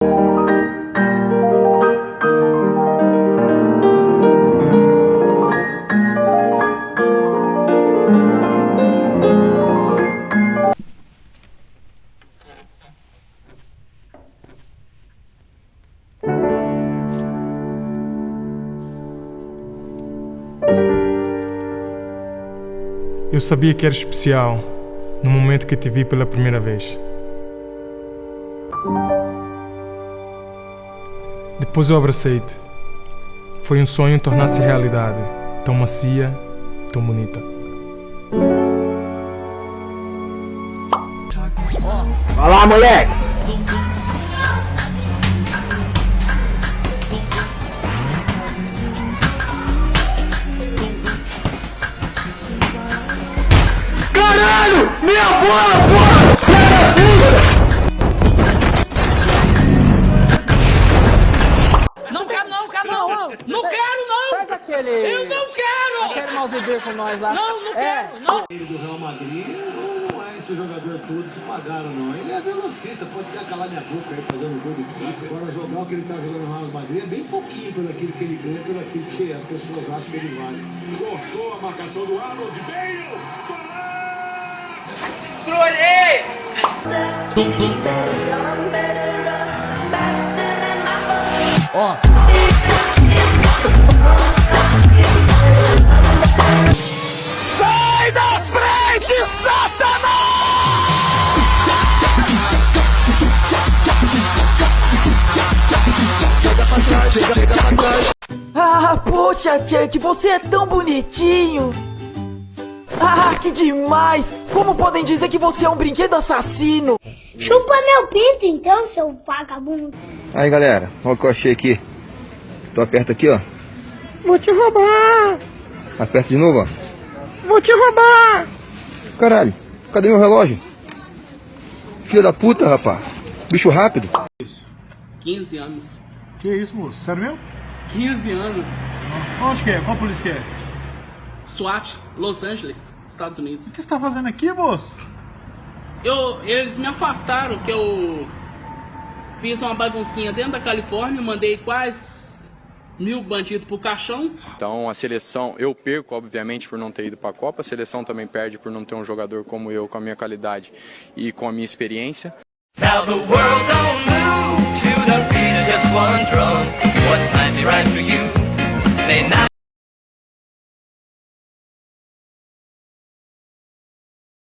Eu sabia que era especial no momento que te vi pela primeira vez. Depois eu abracei-te. Foi um sonho tornar-se realidade, tão macia, tão bonita. Vai lá, moleque! Caralho! Minha bola, porra! Filha da puta! Não quero não! Não quero não! Faz aquele... Eu não quero! Aquele mouse com nós lá. Não quero! Não! Ele do Real Madrid não é esse jogador todo que pagaram, não. Ele é velocista, pode até calar minha boca aí fazendo jogo de equipe. Agora jogar o que ele tá jogando no Real Madrid é bem pouquinho pelo aquilo que ele ganha, pelo aquilo que as pessoas acham que ele vale. Cortou a marcação do Arnold, Bale! Trolhei! Ó. Sai da frente, Satanás! Chega pra trás. Ah, poxa, Chuck, você é tão bonitinho! Ah, que demais! Como podem dizer que você é um brinquedo assassino? Chupa meu pinto então, seu vagabundo. Aí galera, olha o que eu achei aqui. Tu aperta aqui, ó. Vou te roubar! Aperta de novo, ó. Vou te roubar! Caralho, cadê meu relógio? Filha da puta, rapaz. Bicho rápido. 15 anos. Que isso, moço? Sério mesmo? 15 anos. Onde que é? Qual polícia que é? SWAT, Los Angeles, Estados Unidos. O que você tá fazendo aqui, moço? Eles me afastaram, que eu fiz uma baguncinha dentro da Califórnia, mandei quase 1000 bandidos pro caixão. Então a seleção, eu perco obviamente por não ter ido para a Copa, a seleção também perde por não ter um jogador como eu, com a minha qualidade e com a minha experiência. Now the world don't move to the beat of just one drum. What might be right for you may not